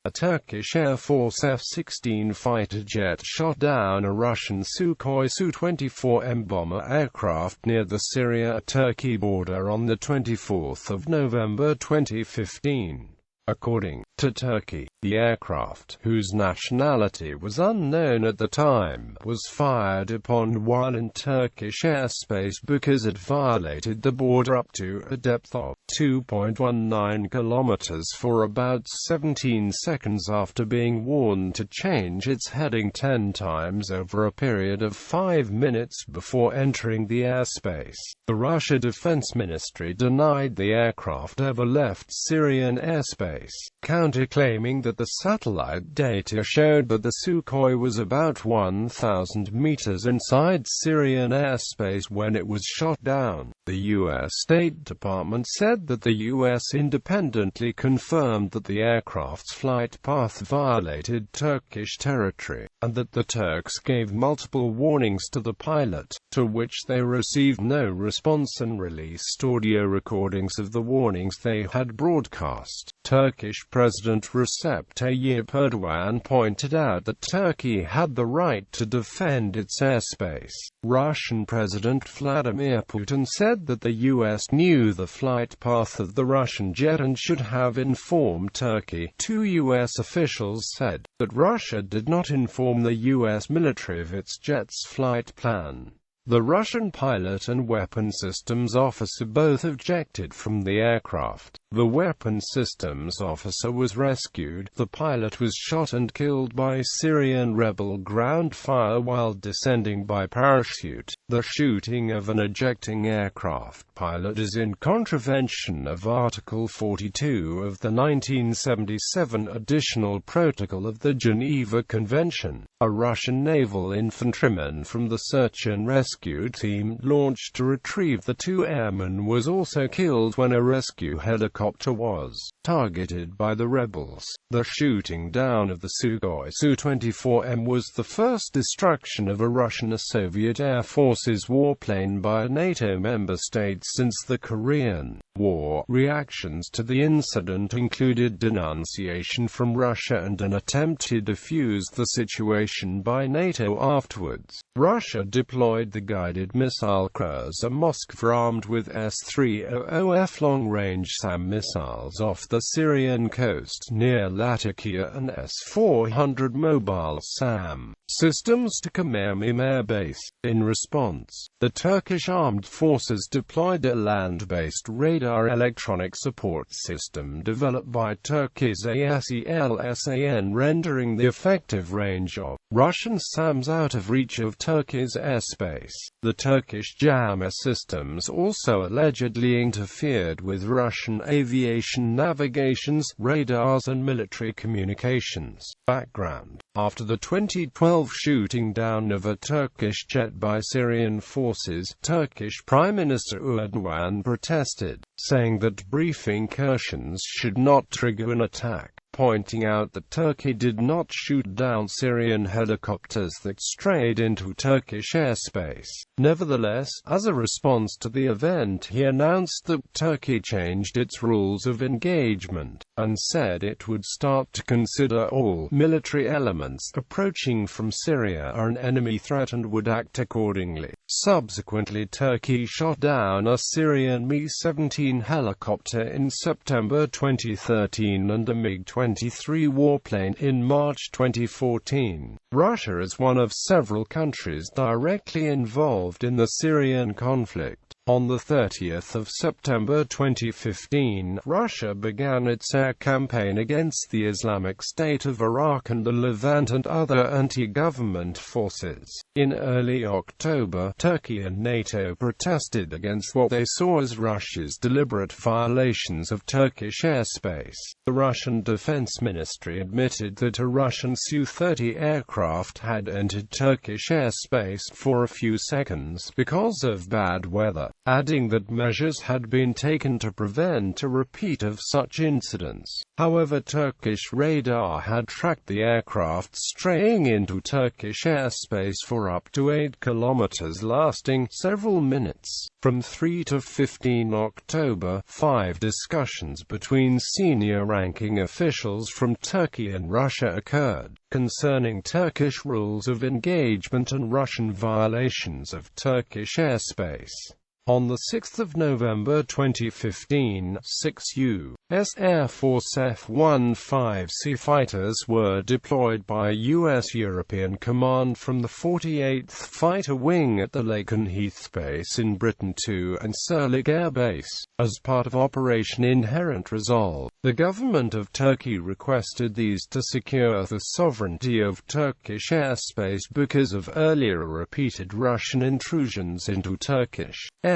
A Turkish Air Force F-16 fighter jet shot down a Russian Sukhoi Su-24M bomber aircraft near the Syria-Turkey border on 24 November 2015. According to Turkey, the aircraft, whose nationality was unknown at the time, was fired upon while in Turkish airspace because it violated the border up to a depth of 2.19 kilometers for about 17 seconds after being warned to change its heading 10 times over a period of 5 minutes before entering the airspace. The Russia Defense Ministry denied the aircraft ever left Syrian airspace, counter-claiming that the satellite data showed that the Sukhoi was about 1,000 meters inside Syrian airspace when it was shot down. The U.S. State Department said that the U.S. independently confirmed that the aircraft's flight path violated Turkish territory, and that the Turks gave multiple warnings to the pilot, to which they received no response and released audio recordings of the warnings they had broadcast. Turkish President Recep Tayyip Erdogan pointed out that Turkey had the right to defend its airspace. Russian President Vladimir Putin said that the U.S. knew the flight path of the Russian jet and should have informed Turkey. Two U.S. officials said that Russia did not inform the U.S. military of its jet's flight plan. The Russian pilot and weapon systems officer both ejected from the aircraft. The weapon systems officer was rescued. The pilot was shot and killed by Syrian rebel ground fire while descending by parachute. The shooting of an ejecting aircraft pilot is in contravention of Article 42 of the 1977 Additional Protocol of the Geneva Convention. A Russian naval infantryman from the search and rescue team launched to retrieve the two airmen was also killed when a rescue helicopter was targeted by the rebels. The shooting down of the Sukhoi Su-24M was the first destruction of a Russian or Soviet Air Force's warplane by a NATO member state since the Korean War. Reactions to the incident included denunciation from Russia and an attempt to defuse the situation by NATO afterwards. Russia deployed the guided missile cruiser Moskva armed with S-300F long-range SAM missiles off the Syrian coast near Latakia and S-400 mobile SAM systems to Khmeimim Air Base. In response, the Turkish armed forces deployed a land-based radar electronic support system developed by Turkey's ASELSAN, rendering the effective range of Russian SAMs out of reach of Turkey's airspace. The Turkish jammer systems also allegedly interfered with Russian aviation navigations, radars and military communications. Background: after the 2012 shooting down of a Turkish jet by Syrian forces, Turkish Prime Minister Erdogan protested, saying that brief incursions should not trigger an attack, pointing out that Turkey did not shoot down Syrian helicopters that strayed into Turkish airspace. Nevertheless, as a response to the event, he announced that Turkey changed its rules of engagement, and said it would start to consider all military elements approaching from Syria are an enemy threat and would act accordingly. Subsequently, Turkey shot down a Syrian Mi-17 helicopter in September 2013 and a MiG-23 warplane in March 2014. Russia is one of several countries directly involved in the Syrian conflict. On 30 September 2015, Russia began its air campaign against the Islamic State of Iraq and the Levant and other anti-government forces. In early October, Turkey and NATO protested against what they saw as Russia's deliberate violations of Turkish airspace. The Russian Defense Ministry admitted that a Russian Su-30 aircraft had entered Turkish airspace for a few seconds because of bad weather. adding that measures had been taken to prevent a repeat of such incidents. However, Turkish radar had tracked the aircraft straying into Turkish airspace for up to 8 kilometers, lasting several minutes. From 3 to 15 October, 5 discussions between senior ranking officials from Turkey and Russia occurred, concerning Turkish rules of engagement and Russian violations of Turkish airspace. On 6 November 2015, 6 U.S. Air Force F-15C fighters were deployed by U.S. European Command from the 48th Fighter Wing at the Lakenheath base in Britain to Incirlik Air Base. As part of Operation Inherent Resolve, the government of Turkey requested these to secure the sovereignty of Turkish airspace because of earlier repeated Russian intrusions into Turkish airspace.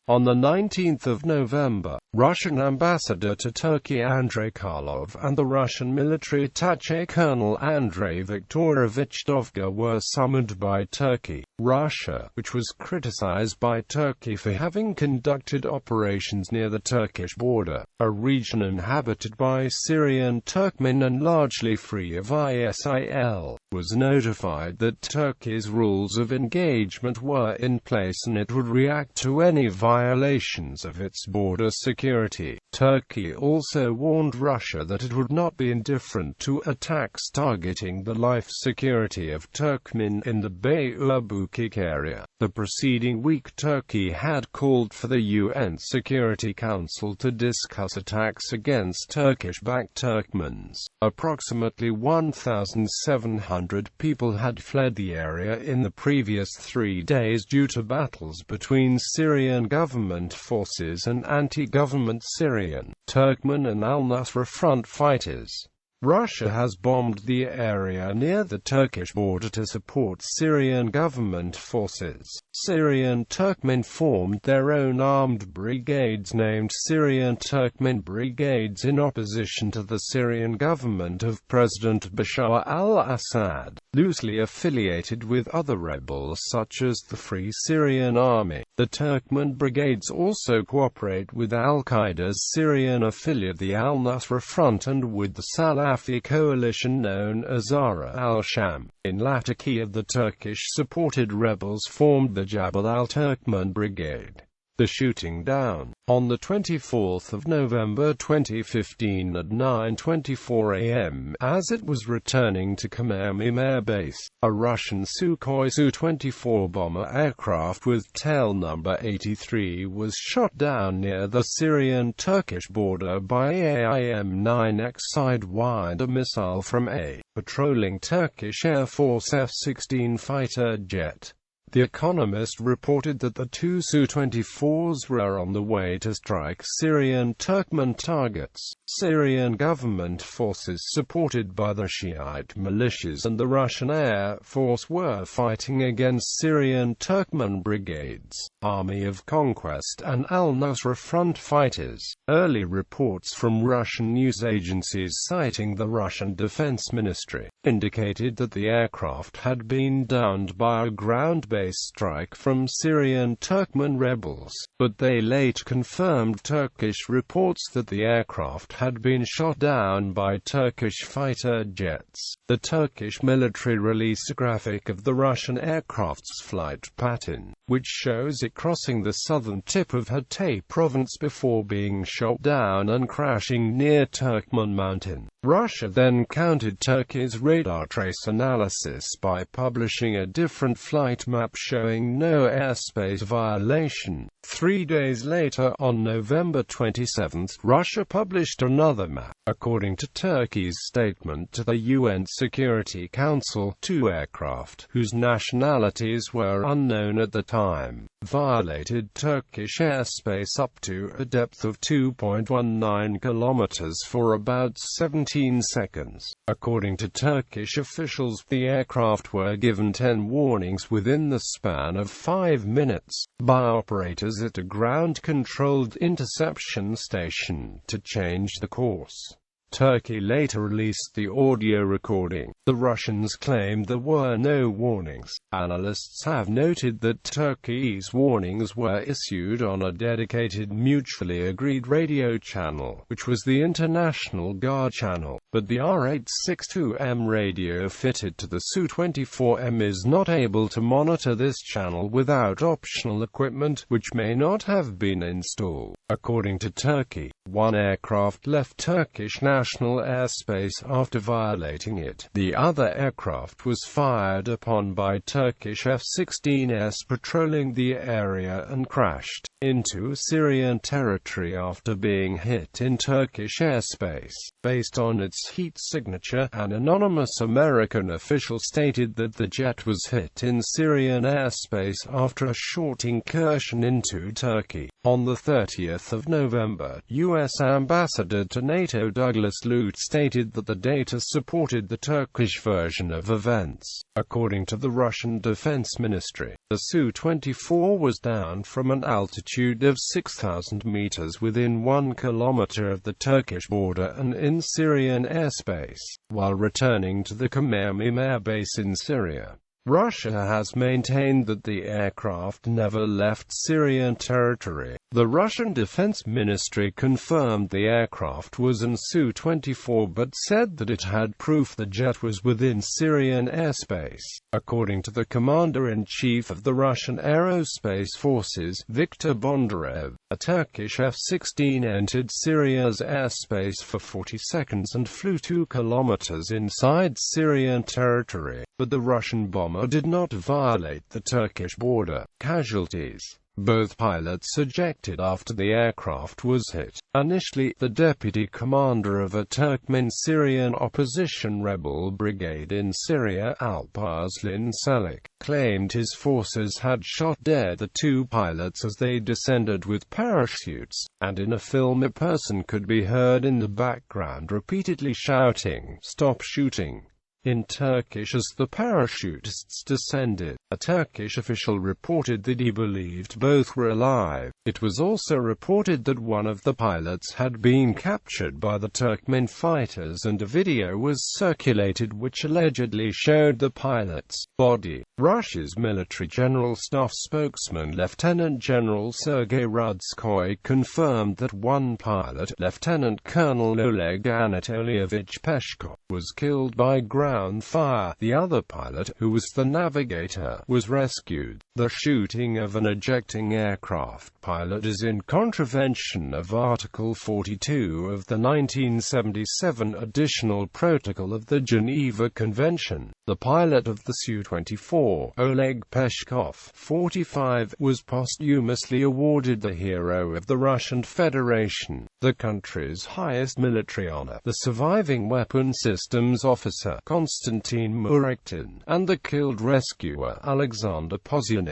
On 19 November, Russian ambassador to Turkey Andrei Karlov and the Russian military attaché Colonel Andrei Viktorovich Dovga were summoned by Turkey. Russia, which was criticized by Turkey for having conducted operations near the Turkish border, a region inhabited by Syrian Turkmen and largely free of ISIL, was notified that Turkey's rules of engagement were in place and it would react to any violations of its border security. Turkey also warned Russia that it would not be indifferent to attacks targeting the life security of Turkmen in the Bey-Urbukik area. The preceding week, Turkey had called for the UN Security Council to discuss attacks against Turkish-backed Turkmens. Approximately 1,700 people had fled the area in the previous 3 days due to battles between Syrian government forces and anti-government Syrian, Turkmen and al-Nusra Front fighters. Russia has bombed the area near the Turkish border to support Syrian government forces. Syrian Turkmen formed their own armed brigades named Syrian Turkmen Brigades in opposition to the Syrian government of President Bashar al-Assad, loosely affiliated with other rebels such as the Free Syrian Army. The Turkmen brigades also cooperate with al-Qaeda's Syrian affiliate the al-Nusra Front and with the Salafi coalition known as Zahra al-Sham. In Latakia, the Turkish-supported rebels formed the Jabal al-Turkmen Brigade. The shooting down, on 24 November 2015 at 9:24 a.m., as it was returning to Khmeimim Air Base, a Russian Sukhoi Su-24 bomber aircraft with tail number 83 was shot down near the Syrian-Turkish border by AIM-9X Sidewinder missile from a patrolling Turkish Air Force F-16 fighter jet. The Economist reported that the two Su-24s were on the way to strike Syrian Turkmen targets. Syrian government forces supported by the Shiite militias and the Russian Air Force were fighting against Syrian Turkmen brigades, Army of Conquest and al-Nusra Front fighters. Early reports from Russian news agencies citing the Russian Defense Ministry indicated that the aircraft had been downed by a ground-based strike from Syrian Turkmen rebels, but they later confirmed Turkish reports that the aircraft had been shot down by Turkish fighter jets. The Turkish military released a graphic of the Russian aircraft's flight pattern, which shows it crossing the southern tip of Hatay province before being shot down and crashing near Turkmen Mountain. Russia then countered Turkey's radar trace analysis by publishing a different flight map showing no airspace violation. 3 days later, on November 27, Russia published another map. According to Turkey's statement to the UN Security Council, 2 aircraft, whose nationalities were unknown at the time, violated Turkish airspace up to a depth of 2.19 kilometers for about 17 seconds. According to Turkish officials, the aircraft were given 10 warnings within the span of 5 minutes by operators at a ground-controlled interception station to change the course. Turkey later released the audio recording. The Russians claimed there were no warnings. Analysts have noted that Turkey's warnings were issued on a dedicated mutually agreed radio channel, which was the International Guard channel, but the R862M radio fitted to the Su-24M is not able to monitor this channel without optional equipment, which may not have been installed. According to Turkey, one aircraft left Turkish national airspace after violating it. The other aircraft was fired upon by Turkish F-16s patrolling the area and crashed into Syrian territory after being hit in Turkish airspace. Based on its heat signature, an anonymous American official stated that the jet was hit in Syrian airspace after a short incursion into Turkey. On the 30th of November, U.S. Ambassador to NATO Douglas Lute stated that the data supported the Turkish version of events. According to the Russian Defense Ministry, the Su-24 was down from an altitude of 6,000 meters within 1 kilometer of the Turkish border and in Syrian airspace, while returning to the Khmeimim air base in Syria. Russia has maintained that the aircraft never left Syrian territory. The Russian Defense Ministry confirmed the aircraft was an Su-24 but said that it had proof the jet was within Syrian airspace. According to the Commander-in-Chief of the Russian Aerospace Forces, Viktor Bondarev, a Turkish F-16 entered Syria's airspace for 40 seconds and flew 2 kilometers inside Syrian territory, but the Russian bomber did not violate the Turkish border. Casualties. Both pilots ejected after the aircraft was hit. Initially, the deputy commander of a Turkmen-Syrian opposition rebel brigade in Syria, Alparslan Selik, claimed his forces had shot dead the 2 pilots as they descended with parachutes, and in a film a person could be heard in the background repeatedly shouting, "Stop shooting!" in Turkish as the parachutists descended. A Turkish official reported that he believed both were alive. It was also reported that one of the pilots had been captured by the Turkmen fighters and a video was circulated which allegedly showed the pilot's body. Russia's military general staff spokesman Lieutenant General Sergei Rudskoy confirmed that one pilot, Lieutenant Colonel Oleg Anatolievich Peshkov, was killed by ground fire. The other pilot, who was the navigator, was rescued. The shooting of an ejecting aircraft pilot is in contravention of Article 42 of the 1977 Additional Protocol of the Geneva Convention. The pilot of the Su-24, Oleg Peshkov, 45, was posthumously awarded the Hero of the Russian Federation, the country's highest military honor. The surviving weapon systems officer, Konstantin Murektin, and the killed rescuer, Alexander Pozyanich,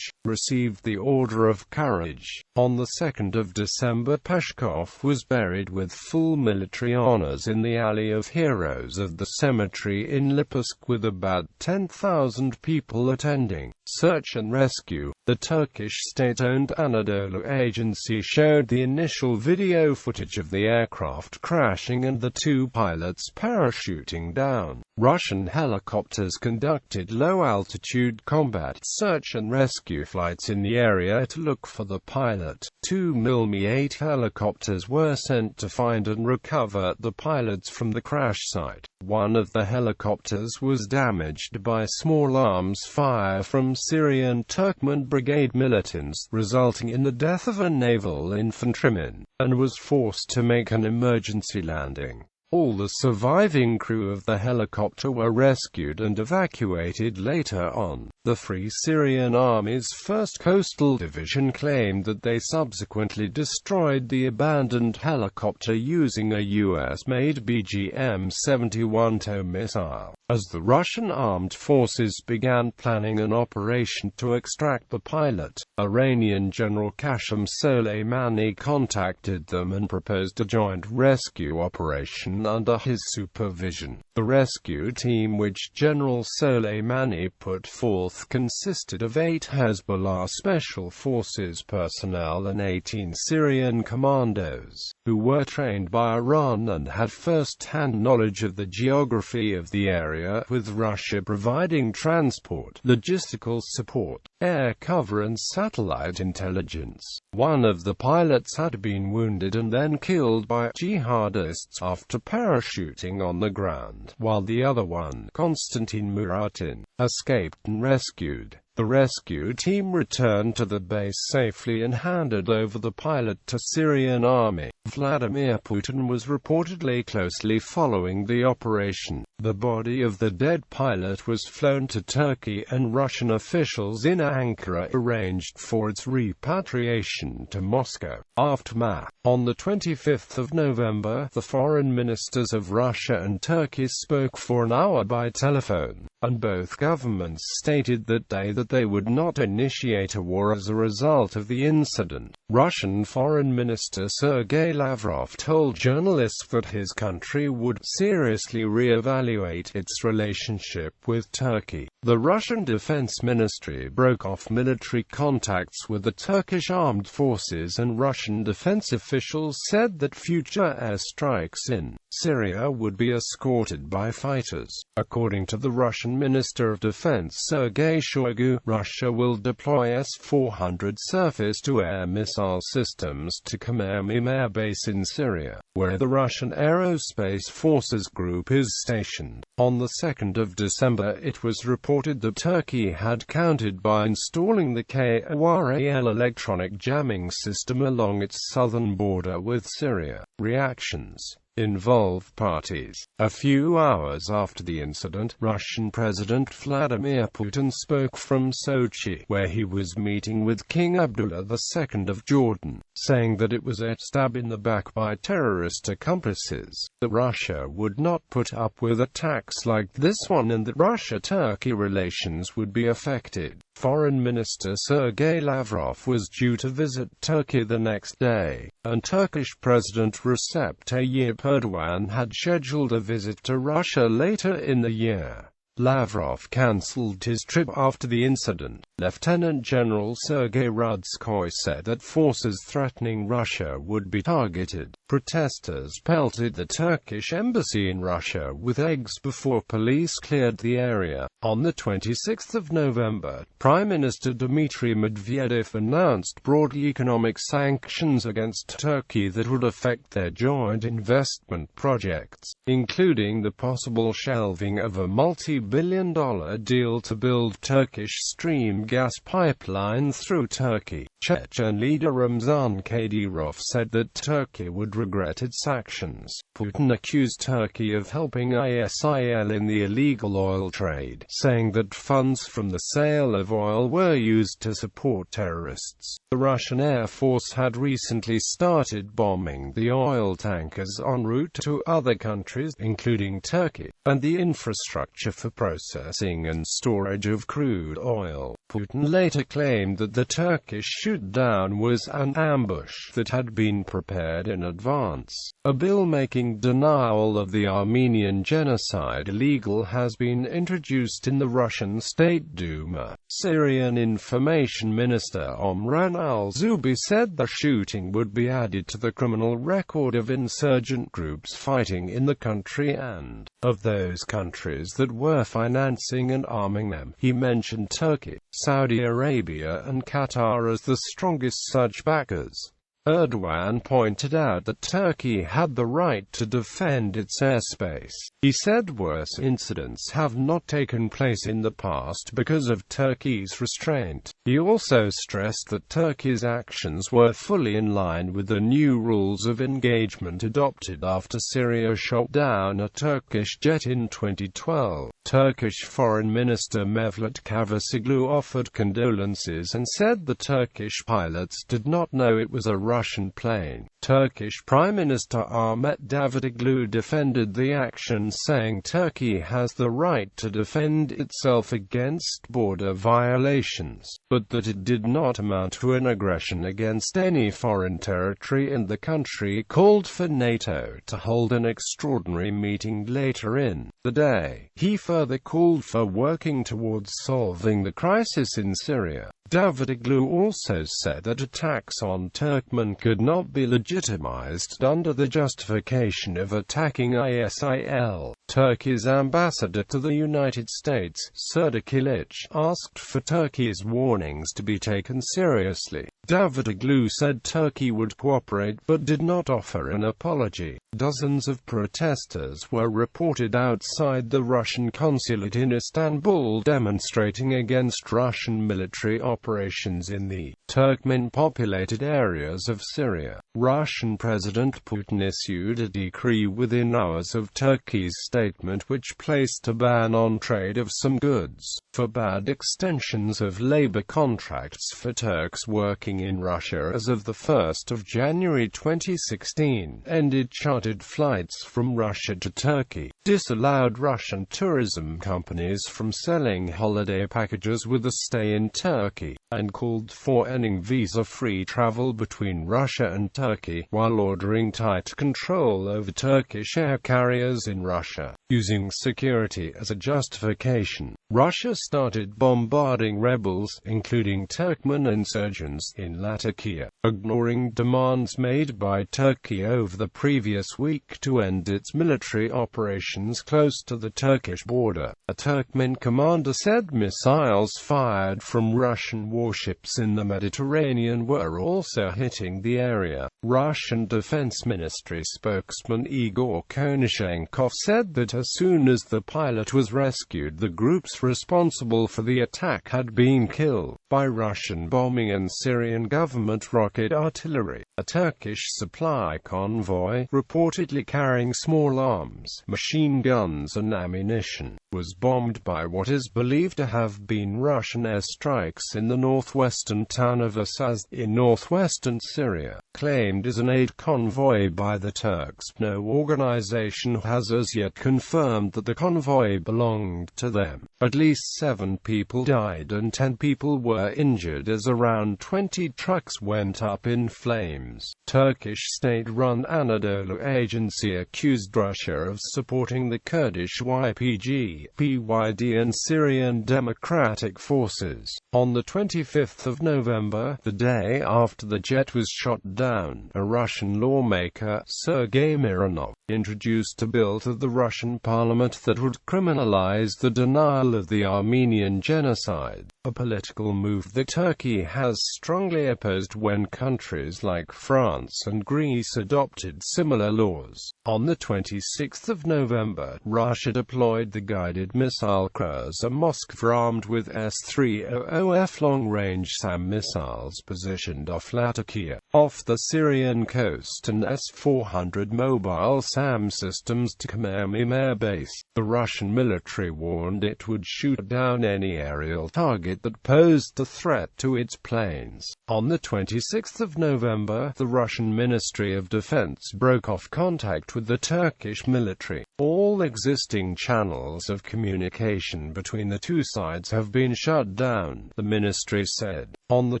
received the Order of Courage. On the 2nd of December, Peshkov was buried with full military honors in the Alley of Heroes of the cemetery in Lipetsk with about 10,000 people attending. Search and rescue. The Turkish state-owned Anadolu agency showed the initial video footage of the aircraft crashing and the 2 pilots parachuting down. Russian helicopters conducted low-altitude combat search and rescue flights in the area to look for the pilot. 2 Mi-8 helicopters were sent to find and recover the pilots from the crash site. One of the helicopters was damaged by small arms fire from Syrian Turkmen Brigade militants, resulting in the death of a naval infantryman, and was forced to make an emergency landing. All the surviving crew of the helicopter were rescued and evacuated later on. The Free Syrian Army's 1st Coastal Division claimed that they subsequently destroyed the abandoned helicopter using a US-made BGM-71 tow missile. As the Russian armed forces began planning an operation to extract the pilot, Iranian General Qasem Soleimani contacted them and proposed a joint rescue operation run under his supervision. The rescue team, which General Soleimani put forth, consisted of 8 Hezbollah Special Forces personnel and 18 Syrian commandos, who were trained by Iran and had first-hand knowledge of the geography of the area, with Russia providing transport, logistical support, air cover and satellite intelligence. One of the pilots had been wounded and then killed by jihadists after parachuting on the ground, while the other one, Konstantin Muratin, escaped and rescued. The rescue team returned to the base safely and handed over the pilot to Syrian army. Vladimir Putin was reportedly closely following the operation. The body of the dead pilot was flown to Turkey, and Russian officials in Ankara arranged for its repatriation to Moscow. Aftermath. On the 25th of November, the foreign ministers of Russia and Turkey spoke for an hour by telephone, and both governments stated that they would not initiate a war as a result of the incident. Russian Foreign Minister Sergei Lavrov told journalists that his country would seriously re-evaluate its relationship with Turkey. The Russian Defense Ministry broke off military contacts with the Turkish armed forces, and Russian defense officials said that future airstrikes in Syria would be escorted by fighters. According to the Russian Minister of Defense Sergei Shoigu, Russia will deploy S-400 surface-to-air missile systems to Khmeimim Air Base in Syria, where the Russian Aerospace Forces Group is stationed. On the 2nd of December, it was reported that Turkey had countered by installing the KARAL electronic jamming system along its southern border with Syria. Reactions involved parties. A few hours after the incident, Russian President Vladimir Putin spoke from Sochi, where he was meeting with King Abdullah II of Jordan, saying that it was a stab in the back by terrorist accomplices, that Russia would not put up with attacks like this one, and that Russia-Turkey relations would be affected. Foreign Minister Sergei Lavrov was due to visit Turkey the next day, and Turkish President Recep Tayyip Erdogan had scheduled a visit to Russia later in the year. Lavrov cancelled his trip after the incident. Lieutenant General Sergei Rudskoy said that forces threatening Russia would be targeted. Protesters pelted the Turkish embassy in Russia with eggs before police cleared the area. On the 26th of November, Prime Minister Dmitry Medvedev announced broad economic sanctions against Turkey that would affect their joint investment projects, including the possible shelving of a multi-billion-dollar deal to build Turkish stream gas pipeline through Turkey. Chechen leader Ramzan Kadyrov said that Turkey would regret its actions. Putin accused Turkey of helping ISIL in the illegal oil trade, saying that funds from the sale of oil were used to support terrorists. The Russian Air Force had recently started bombing the oil tankers en route to other countries, including Turkey, and the infrastructure for processing and storage of crude oil. Putin later claimed that the Turkish shootdown was an ambush that had been prepared in advance. A bill making denial of the Armenian genocide illegal has been introduced in the Russian State Duma. Syrian Information Minister Omran al-Zubi said the shooting would be added to the criminal record of insurgent groups fighting in the country and of those countries that were financing and arming them. He mentioned Turkey, Saudi Arabia and Qatar as the strongest such backers. Erdogan pointed out that Turkey had the right to defend its airspace. He said worse incidents have not taken place in the past because of Turkey's restraint. He also stressed that Turkey's actions were fully in line with the new rules of engagement adopted after Syria shot down a Turkish jet in 2012. Turkish Foreign Minister Mevlut Cavusoglu offered condolences and said the Turkish pilots did not know it was a Russian plane. Turkish Prime Minister Ahmet Davutoglu defended the action, saying Turkey has the right to defend itself against border violations, but that it did not amount to an aggression against any foreign territory, and the country called for NATO to hold an extraordinary meeting later in the day. He further called for working towards solving the crisis in Syria. Davutoglu also said that attacks on Turkmen could not be legitimized under the justification of attacking ISIL. Turkey's ambassador to the United States, Serdar Kilic, asked for Turkey's warnings to be taken seriously. Davutoglu said Turkey would cooperate but did not offer an apology. Dozens of protesters were reported outside the Russian consulate in Istanbul demonstrating against Russian military operations in the Turkmen-populated areas of Syria. Russian President Putin issued a decree within hours of Turkey's statement which placed a ban on trade of some goods, forbade extensions of labor contracts for Turks working in Russia as of the 1st of January 2016, ended chartered flights from Russia to Turkey, disallowed Russian tourism companies from selling holiday packages with a stay in Turkey, and called for ending visa-free travel between Russia and Turkey, while ordering tight control over Turkish air carriers in Russia. Using security as a justification, Russia started bombarding rebels, including Turkmen insurgents, in Latakia, ignoring demands made by Turkey over the previous week to end its military operations close to the Turkish border. A Turkmen commander said missiles fired from Russian warships in the Mediterranean were also hitting the area. Russian Defense Ministry spokesman Igor Konashenkov said that as soon as the pilot was rescued, the groups responsible for the attack had been killed by Russian bombing and Syrian government rocket artillery. A Turkish supply convoy, reportedly carrying small arms, machine guns and ammunition, was bombed by what is believed to have been Russian airstrikes in the northwestern town of Asaz, in northwestern Syria, claimed as an aid convoy by the Turks. No organization has as yet confirmed that the convoy belonged to them. At least 7 people died and 10 people were injured as around 20 trucks went up in flames. Turkish state-run Anadolu agency accused Russia of supporting the Kurdish YPG, PYD and Syrian Democratic Forces. On the 25th of November, the day after the jet was shot down, a Russian lawmaker, Sergei Mironov, introduced a bill to the Russian parliament that would criminalize the denial of the Armenian genocide, a political move that Turkey has strongly opposed when countries like France and Greece adopted similar laws. On the 26th of November, Russia deployed the guided missile cruiser Moskva armed with S-300F long-range SAM missiles positioned off Latakia, off the Syrian coast, and S-400 mobile SAM systems to Khmeimim Air Base. The Russian military warned it would shoot down any aerial target that posed a threat to its planes. On the 26th of November, the Russian Ministry of Defense broke off contact with the Turkish military. All existing channels of communication between the two sides have been shut down, the ministry said. On the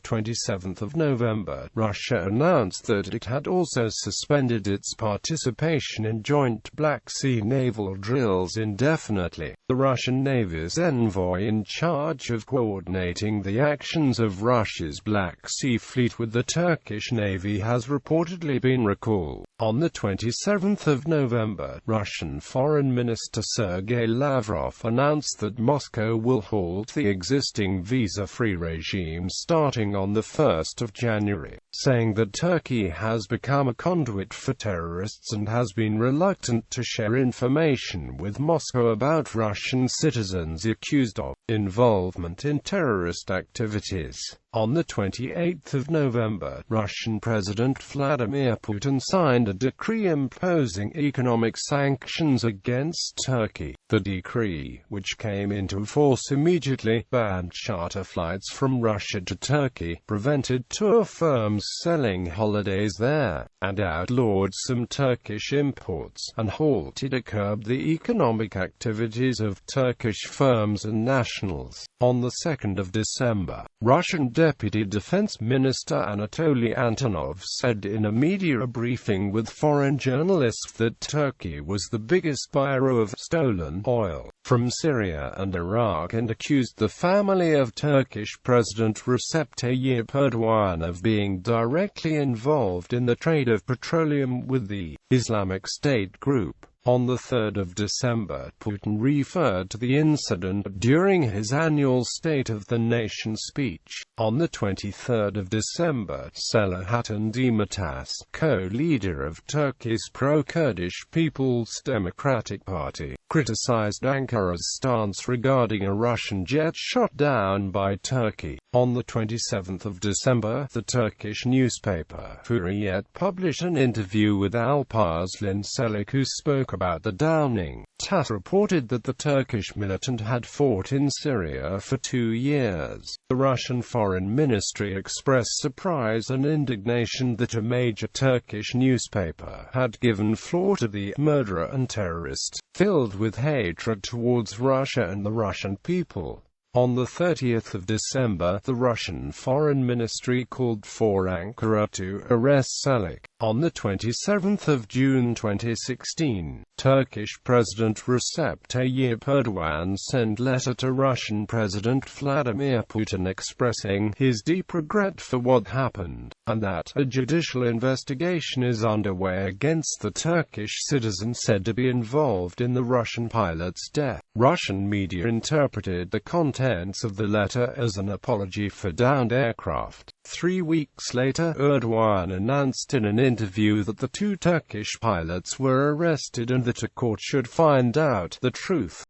27th of November, Russia announced that it had also suspended its participation in joint Black Sea naval drills indefinitely. The Russian Navy's envoy in charge of coordinating the actions of Russia's Black Sea Fleet with the Turkish Navy has reportedly been recalled. On the 27th of November, Russian Foreign Minister Sergei Lavrov announced that Moscow will halt the existing visa-free regime starting on the 1st of January, saying that Turkey has become a conduit for terrorists and has been reluctant to share information with Moscow about Russian citizens accused of involvement in terrorist activities. On the 28th of November, Russian President Vladimir Putin signed a decree imposing economic sanctions against Turkey. The decree, which came into force immediately, banned charter flights from Russia to Turkey, prevented tour firms selling holidays there, and outlawed some Turkish imports, and halted or curbed the economic activities of Turkish firms and nationals. On the 2nd of December, Russian Deputy Defense Minister Anatoly Antonov said in a media briefing with foreign journalists that Turkey was the biggest buyer of stolen oil from Syria and Iraq, and accused the family of Turkish President Recep Tayyip Erdogan of being directly involved in the trade of petroleum with the Islamic State group. On the 3rd of December, Putin referred to the incident during his annual State of the Nation speech. On the 23rd of December, Selahattin Demirtas, co-leader of Turkey's pro-Kurdish People's Democratic Party, criticized Ankara's stance regarding a Russian jet shot down by Turkey. On the 27th of December, the Turkish newspaper Hürriyet published an interview with Alparslan Çelik, who spoke about the downing. TASS reported that the Turkish militant had fought in Syria for 2 years. The Russian Foreign Ministry expressed surprise and indignation that a major Turkish newspaper had given floor to the murderer and terrorist, filled with hatred towards Russia and the Russian people. On the 30th of December, the Russian Foreign Ministry called for Ankara to arrest Çelik. On the 27th of June 2016, Turkish President Recep Tayyip Erdogan sent a letter to Russian President Vladimir Putin expressing his deep regret for what happened, and that a judicial investigation is underway against the Turkish citizen said to be involved in the Russian pilot's death. Russian media interpreted the contents of the letter as an apology for downed aircraft. 3 weeks later, Erdogan announced in an interview that the 2 Turkish pilots were arrested and that a court should find out the truth.